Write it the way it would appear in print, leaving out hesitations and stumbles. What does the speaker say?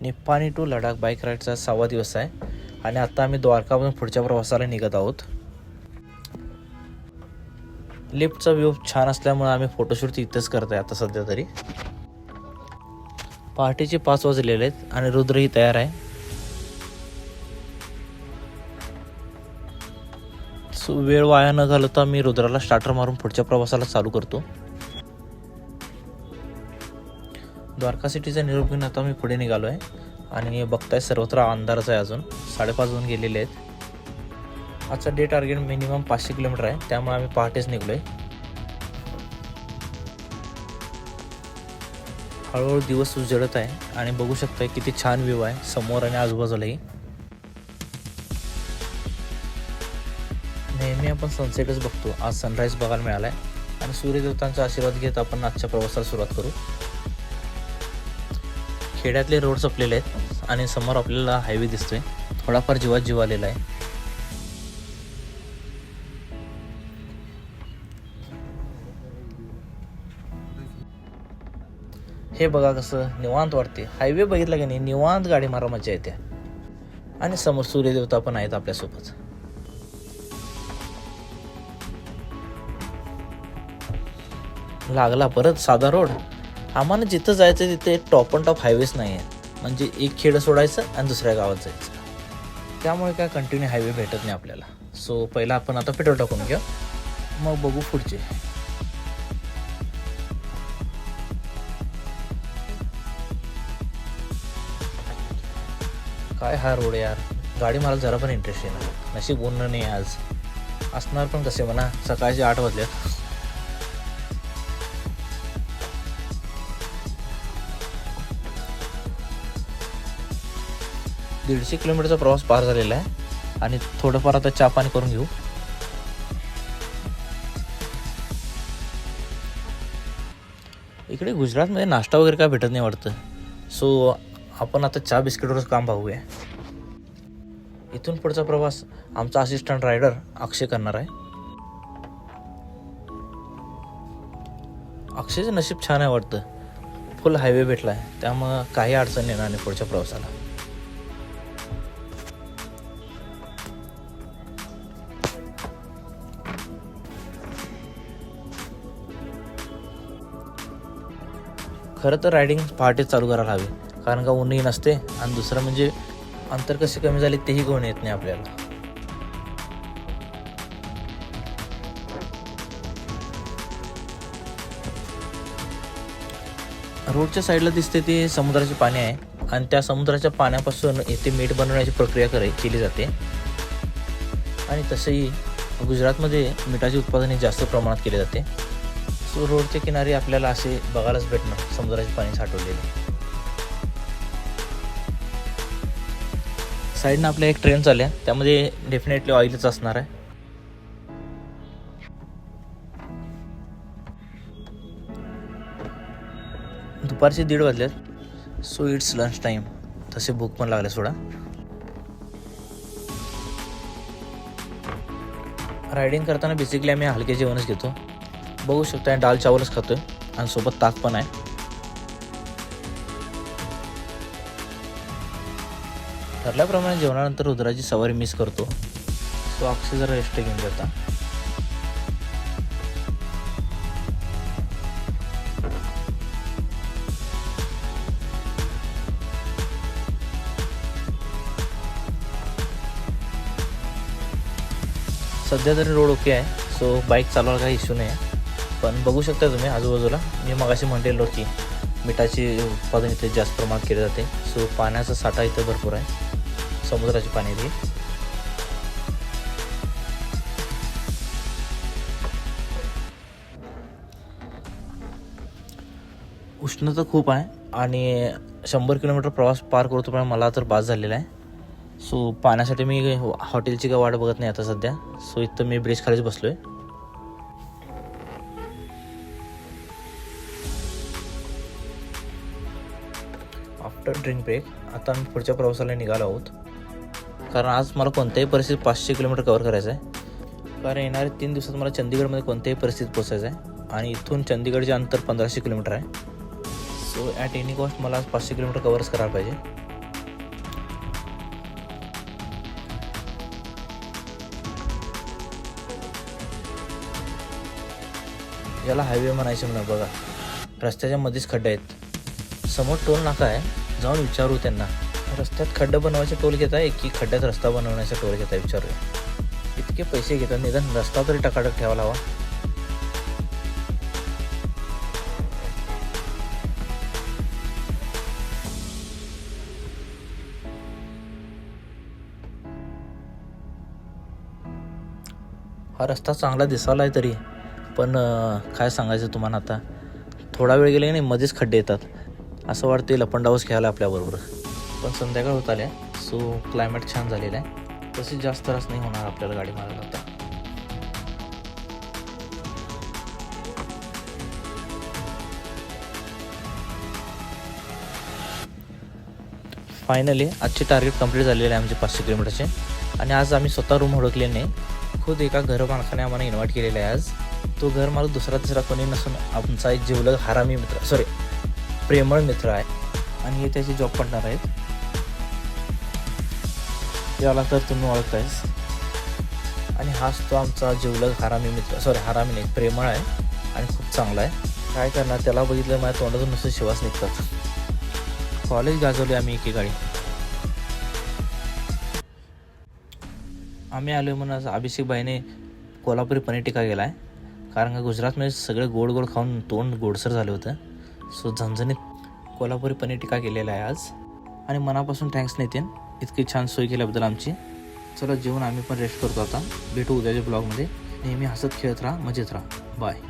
Nippani to Ladakh bike राईडचा 6वा दिवस आहे आणि आता आम्ही द्वारकामधून पुढच्या प्रवासाला निघत आहोत. लिफ्टचा व्ह्यू छान असल्यामुळे आम्ही फोटोशूट इथंच करत आहे आता सध्या तरी. पहाटेचे 5 वाजलेले आहेत आणि रुद्रही तयार आहे. वेळ वाया न घालवता मी रुद्राला स्टार्टर मारून पुढच्या प्रवासाला चालू करतो. द्वारका सिटीचा निरोप घेऊन आता मी पुढे निघालो आहे आणि बघताय सर्वत्र अंधारच आहे. अजून 5:30 वाजून गेलेले आहेत. आजचा डे टार्गेट मिनिमम 500 किलोमीटर आहे, त्यामुळे आम्ही पहाटेच निघलोय. हळूहळू दिवस उजळत आहे आणि बघू शकताय किती छान व्ह्यू आहे समोर आणि आजूबाजूलाही. नेहमी आपण सनसेटच बघतो, आज सनराईज बघायला मिळाला आहे आणि सूर्यदेवतांचा आशीर्वाद घेत आपण आजच्या प्रवासाला सुरुवात करू. खेड्यातले रोड संपलेले आहेत आणि समोर आपल्याला हायवे दिसतोय. थोडाफार जीवात जीव आलेला आहे. हे बघा कसं निवांत वाटते. हायवे बघितला की नाही, निवांत गाडी मारा मजा येते. आणि समोर सूर्यदेवता पण आहेत आपल्यासोबत. लागला परत साधा रोड. आम्हाला जिथं जायचं तिथे टॉप अँड टॉप हायवेच नाही आहे, म्हणजे एक खेडं सोडायचं आणि दुसऱ्या गावात जायचं. त्यामुळे काय कंटिन्यू हायवे भेटत नाही आपल्याला. सो पहिला आपण आता पेट्रोल टाकून घेऊ, मग बघू पुढचे. काय हा रोड यार, गाडी मला जरा पण इंटरेस्ट आहे ना. नशीब ऊन नाही आज, असणार पण कसे म्हणा. सकाळचे 8 वाजल्यात. 150 किलोमीटरचा प्रवास पार झालेला आहे आणि थोडंफार आता चहा पाणी करून घेऊ. इकडे गुजरातमध्ये नाश्ता वगैरे काय भेटत नाही वाटतं. सो आपण आता चहा बिस्किटवरच काम पाहूया. इथून पुढचा प्रवास आमचा असिस्टंट रायडर अक्षय करणार आहे. अक्षयचं नशीब छान आहे वाटतं, फुल हायवे भेटला आहे, त्यामुळं काही अडचण येणार नाही पुढच्या प्रवासाला. खरं तर रायडिंग पहाटे चालू करायला हवी, कारण का ऊनही नसते आणि दुसरं म्हणजे अंतर कसे कमी झाले तेही कळून येत नाही आपल्याला. रोडच्या साईडला दिसते ते समुद्राचे पाणी आहे आणि त्या समुद्राच्या पाण्यापासून इथे मीठ बनवण्याची प्रक्रिया केली जाते. आणि तसंही गुजरातमध्ये मिठाचे उत्पादन जास्त प्रमाणात केले जाते. सो रोडच्या किनारी आपल्याला असे बघायलाच भेटणार समुद्राचे पाणी साठवलेले. साईडनं आपल्या एक ट्रेन चालल्या, त्यामध्ये डेफिनेटली ऑइलच असणार आहे. दुपारचे 1:30 वाजल्यात. So it's lunch time. तसे भूक पण लागले सोडा. रायडिंग करताना बेसिकली आम्ही हलके जेवणच घेतो. बघू शकता दाल चावलच खातोय आणि सोबत ताक पण आहे. ठरल्याप्रमाणे जेवणानंतर रुद्राची सवारी मिस करतो. सो अक्षय जरा रेस्ट घेऊन जाता. सध्या तरी रोड ओके आहे, सो बाईक चालवायला काही इश्यू नाही आहे. पण बघू शकता तुम्ही आजूबाजूला, मी मगाशी म्हणलेलो की मिठाचे उत्पादन इथे जास्त प्रमाणात केले जाते. सो पाण्याचा साठा इथे भरपूर आहे, समुद्राचे पाणी इथे. उष्णता खूप आहे आणि 100 किलोमीटर प्रवास पार करतो पण मला तर बास झालेला आहे. सो पाण्यासाठी मी हॉटेलची काय वाट बघत नाही आता सध्या. सो इथं मी ब्रिज खालीच बसलो आहे. आफ्टर ड्रिंक ब्रेक आता आम्ही पुढच्या प्रवासाला निघालो आहोत, कारण आज मला कोणत्याही परिस्थितीत 500 किलोमीटर कव्हर करायचं आहे. कारण येणाऱ्या 3 दिवसात मला चंदीगडमध्ये कोणत्याही परिस्थितीत पोचायचं आहे आणि इथून चंदीगडचे अंतर 1500 किलोमीटर आहे. सो ॲट एनी कॉस्ट मला 500 किलोमीटर कव्हरच करायला पाहिजे. याला हायवे म्हणायचे म्हणा. बघा रस्त्याच्या मध्येच खड्डे आहेत. समोर टोल नाका आहे, जाऊन विचारू त्यांना रस्त्यात खड्डे बनवायचे टोल घेत आहे की खड्ड्यात रस्ता बनवण्याचा टोल घेत आहे विचारूया. इतके पैसे घेतात, निदान रस्ता तरी टकाटक ठेवायला हवा. हा रस्ता चांगला दिसायला आहे तरी पण काय सांगायचं तुम्हाला, आता थोडा वेळ गेला की नाही मध्येच खड्डे येतात. असं वाटते लपंडावच खेळायला आपल्याबरोबर. पण संध्याकाळ होत आल्या, सो क्लायमेट छान झालेलं आहे. तशी जास्त त्रास नाही होणार आपल्याला गाडी मारायला. आता फायनली आजचे टार्गेट कंप्लीट झालेले आहे आमचे 500 किलोमीटरचे. आणि आज आम्ही स्वतः रूम हुडकले नाही, खुद एका घर मालकाने आम्हाला इन्व्हाइट केलेलं आहे आज. तो घर मालक दुसरा तिसरा कोणी नसून आमचा एक जिवलग हरामी मित्र, प्रेमळ मित्र आहे. आणि हे त्याचे जॉब पार्टनर आहेत. याला तर तुम्ही ओळखतायच. आणि हाच तो आमचा जिवलग हरामी मित्र, हरामी नाही, प्रेमळ आहे आणि खूप चांगला आहे. काय करणार, त्याला बघितलं माझ्या तोंडातून नुसतं शिवास निघतात. कॉलेज गाजवले आम्ही एकेकाळी. आम्ही आलो म्हणून अभिषेक भाईने कोल्हापुरी पनीर टिक्का केला आहे. कारण का गुजरातमध्ये सगळं गोड गोड खाऊन तोंड गोडसर झालं होतं. सो झणझणीत कोल्हापुरी पनीर टिक्का केलेला आहे आज. आणि मनापासून थँक्स नितीन, इतकी छान सोय केल्याबद्दल आमची. चला जेवून आम्ही पण रेस्ट करतो आता. भेटू उद्याच्या ब्लॉगमध्ये. नेहमी हसत खेळत राहा, मजेत राहा. बाय.